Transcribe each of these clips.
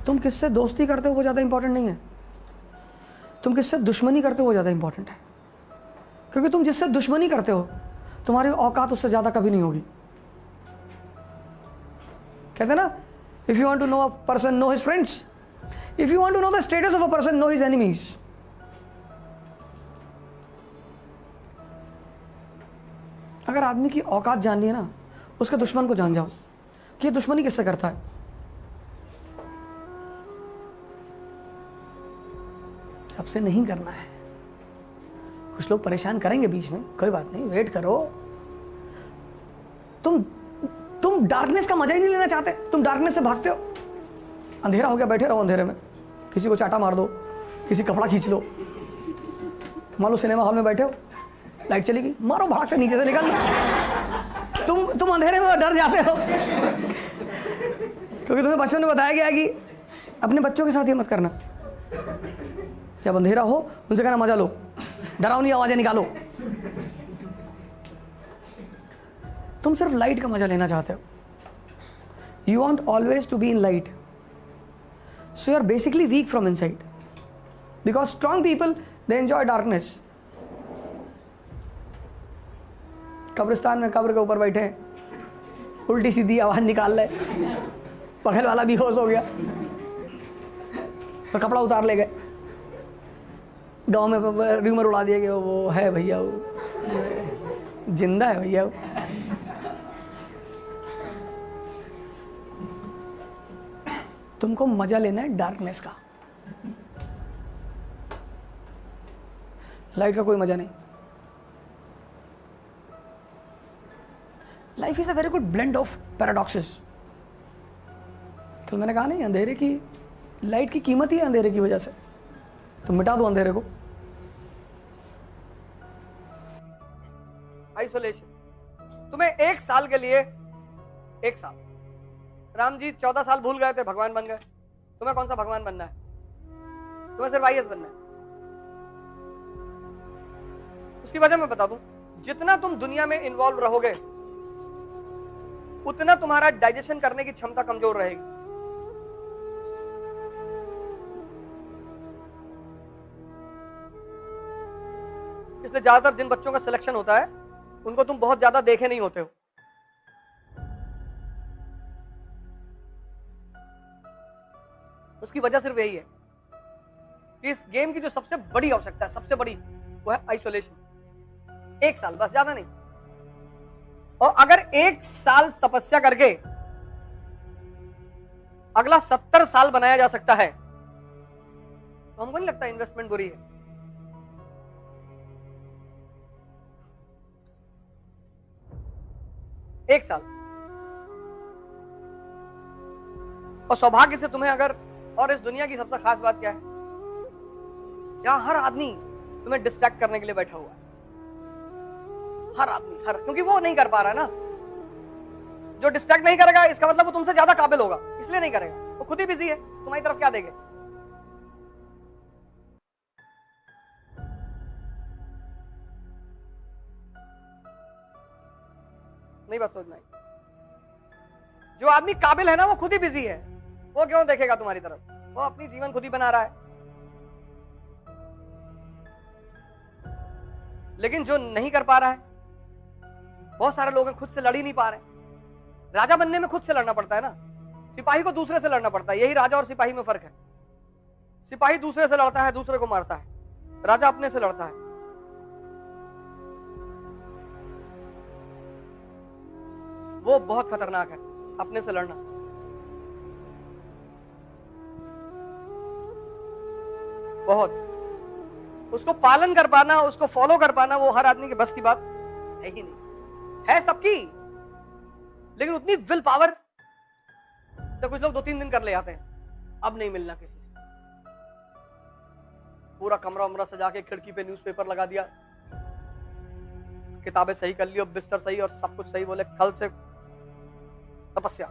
तुम किससे दोस्ती करते हो वो ज़्यादा इंपॉर्टेंट नहीं है, तुम किससे दुश्मनी करते हो वो ज़्यादा इंपॉर्टेंट है। क्योंकि तुम जिससे दुश्मनी करते हो तुम्हारी औकात उससे ज़्यादा कभी नहीं होगी। कहते हैं ना, if you want to know a person know his friends, if you want to know the status of a person know his enemies. अगर आदमी की औकात जाननी है ना, उसके दुश्मन को जान जाओ कि ये दुश्मनी किससे करता है। सबसे नहीं करना है। कुछ लोग परेशान करेंगे बीच में, कोई बात नहीं, वेट करो। तुम डार्कनेस का मजा ही नहीं लेना चाहते, तुम डार्कनेस से भागते हो। अंधेरा हो गया, बैठे रहो अंधेरे में, किसी को चाटा मार दो, किसी कपड़ा खींच लो। मान लो सिनेमा हॉल में बैठे हो, लाइट चली गई, मारो भाग से नीचे से निकल। तुम अंधेरे में डर जाते हो क्योंकि तुम्हें बचपन में बताया गया है कि अपने बच्चों के साथ ये मत करना। जब अंधेरा हो उनसे कहना मजा लो, डरावनी आवाजें निकालो। तुम सिर्फ लाइट का मजा लेना चाहते हो। You want always to be in light, so you are basically weak from inside, because strong people they enjoy darkness. कब्रिस्तान में कब्र के ऊपर बैठे हैं, उल्टी सीधी आवाज निकाल रहे, बगल वाला भी होश हो गया तो कपड़ा उतार ले गए। गांव में र्यूमर उड़ा दिया कि वो है भैया, वो जिंदा है भैया। तुमको मजा लेना है डार्कनेस का, लाइट का कोई मजा नहीं। Life is a very good blend of paradoxes. कल मैंने कहा नहीं, अंधेरे की, लाइट की कीमत ही है अंधेरे की वजह से। तो मिटा दो अंधेरे को। आइसोलेशन। तुम्हें 1 साल के लिए, 1 साल, राम जी 14 साल भूल गए थे, भगवान बन गए। तुम्हें कौन सा भगवान बनना है? तुम्हें सिर्फ आईएएस बनना है। उसकी वजह मैं बता दूं, जितना तुम दुनिया में इन्वॉल्व रहोगे उतना तुम्हारा डाइजेशन करने की क्षमता कमजोर रहेगी। इसलिए ज्यादातर जिन बच्चों का सिलेक्शन होता है उनको तुम बहुत ज्यादा देखे नहीं होते हो। उसकी वजह सिर्फ यही है कि इस गेम की जो सबसे बड़ी आवश्यकता है, सबसे बड़ी, वो है आइसोलेशन। 1 साल, बस, ज्यादा नहीं। और अगर 1 साल तपस्या करके अगला 70 साल बनाया जा सकता है तो हमको नहीं लगता इन्वेस्टमेंट बुरी है। एक साल। और सौभाग्य से तुम्हें अगर, और इस दुनिया की सबसे खास बात क्या है, यहां हर आदमी तुम्हें डिस्ट्रैक्ट करने के लिए बैठा हुआ है। हर आदमी, क्योंकि वो नहीं कर पा रहा है ना। जो डिस्ट्रैक्ट नहीं करेगा इसका मतलब वो तुमसे ज्यादा काबिल होगा, इसलिए नहीं करेगा। वो खुद ही बिजी है, तुम्हारी तरफ क्या देखे। नहीं बात सोचना है। जो आदमी काबिल है ना वो खुद ही बिजी है, वो क्यों देखेगा तुम्हारी तरफ। वो अपनी जीवन खुद ही बना रहा है। लेकिन जो नहीं कर पा रहा है, बहुत सारे लोग खुद से लड़ ही नहीं पा रहे। राजा बनने में खुद से लड़ना पड़ता है ना, सिपाही को दूसरे से लड़ना पड़ता है। यही राजा और सिपाही में फर्क है। सिपाही दूसरे से लड़ता है, दूसरे को मारता है। राजा अपने से लड़ता है। वो बहुत खतरनाक है, अपने से लड़ना। बहुत। उसको पालन कर पाना, उसको फॉलो कर पाना, वो हर आदमी के बस की बात है ही नहीं। है सबकी, लेकिन उतनी विल पावर तो कुछ लोग 2-3 दिन कर ले आते हैं। अब नहीं मिलना किसी से। पूरा कमरा उमरा सजा के, खिड़की पे न्यूज़पेपर लगा दिया, किताबें सही कर ली और बिस्तर सही और सब कुछ सही। बोले कल से तपस्या।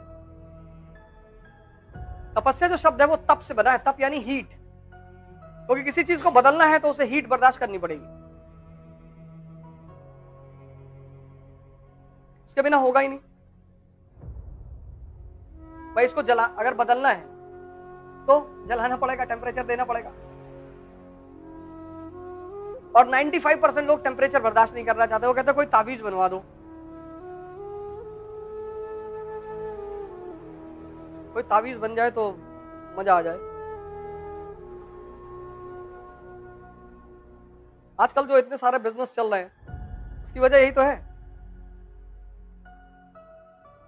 तपस्या जो शब्द है वो तप से बना है। तप यानी हीट, क्योंकि किसी चीज को बदलना है तो उसे हीट बर्दाश्त करनी पड़ेगी, उसके बिना होगा ही नहीं। भाई इसको जला, अगर बदलना है तो जलाना पड़ेगा, टेम्परेचर देना पड़ेगा। और 95% लोग टेम्परेचर बर्दाश्त नहीं करना चाहते, वो कहते कोई ताबीज बनवा दो, कोई ताबीज बन जाए तो मजा आ जाए। आजकल जो इतने सारे बिजनेस चल रहे हैं उसकी वजह यही तो है।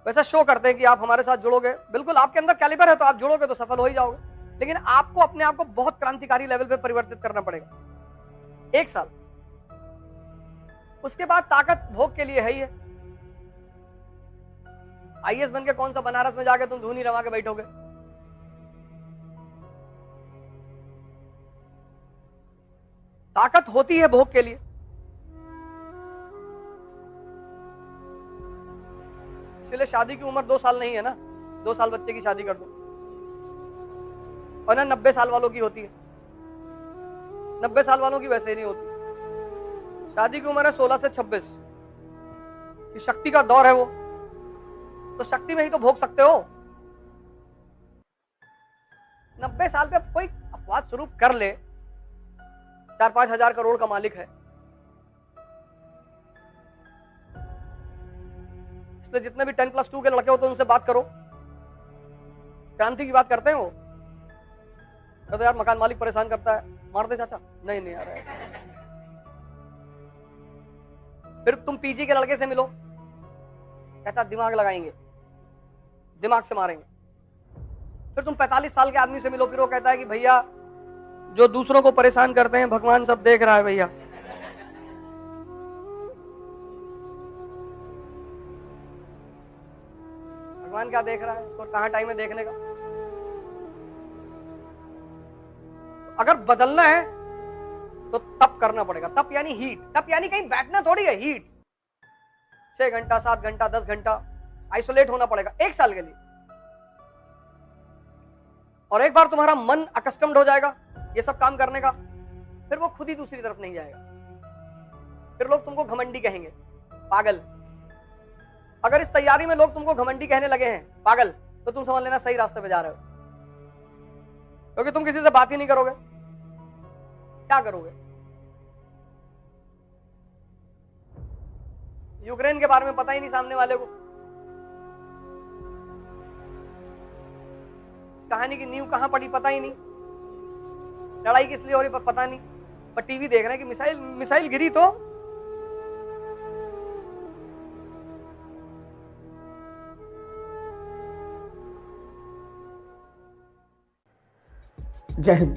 वैसा शो करते हैं कि आप हमारे साथ जुड़ोगे, बिल्कुल आपके अंदर कैलिबर है तो आप जुड़ोगे तो सफल हो ही जाओगे, लेकिन आपको अपने आप को बहुत क्रांतिकारी लेवल पे परिवर्तित करना पड़ेगा। 1 साल, उसके बाद ताकत भोग के लिए है ही है। आईएएस बन के कौन सा बनारस में जाके तुम धूनी रवा के बैठोगे? ताकत होती है भोग के लिए। इसलिए शादी की उम्र 2 साल नहीं है ना, 2 साल बच्चे की शादी कर दो, और ना 90 साल वालों की होती है। 90 साल वालों की वैसे ही नहीं होती। शादी की उम्र है 16 से 26, ये शक्ति का दौर है वो, तो शक्ति में ही तो भोग सकते हो। 90 साल पे कोई अपवाद स्वरूप कर ले, 4-5 हजार करोड़ का मालिक है, इसलिए जितने भी 10+2 के लड़के होते हैं उनसे बात करो, क्रांति की बात करते हैं वो, कहते यार मकान मालिक परेशान करता है, मार दे चाचा, नहीं नहीं यार। फिर तुम पीजी के लड़के से मिलो, कहता दिमाग लगाएंगे, दिमाग से मारेंगे। फिर तुम 45 साल के आदमी से मिलो, फिर वो कहता है कि भैया जो दूसरों को परेशान करते हैं भगवान सब देख रहा है भैया। भगवान क्या देख रहा है, उसको कहां टाइम है देखने का। अगर बदलना है तो तप करना पड़ेगा। तप यानी हीट, तप यानी कहीं बैठना थोड़ी है, हीट। 6 घंटा 7 घंटा 10 घंटा आइसोलेट होना पड़ेगा 1 साल के लिए, और एक बार तुम्हारा मन अकस्टम्ड हो जाएगा ये सब काम करने का, फिर वो खुद ही दूसरी तरफ नहीं जाएगा। फिर लोग तुमको घमंडी कहेंगे, पागल। अगर इस तैयारी में लोग तुमको घमंडी कहने लगे हैं, पागल, तो तुम समझ लेना सही रास्ते पे जा रहे हो, क्योंकि तुम किसी से बात ही नहीं करोगे, क्या करोगे? यूक्रेन के बारे में पता ही नहीं सामने वाले को, इस कहानी की नींव कहां पड़ी पता ही नहीं, लड़ाई किस लिए हो रही पता नहीं, पर टीवी देख रहे हैं कि मिसाइल गिरी तो। जय हिंद।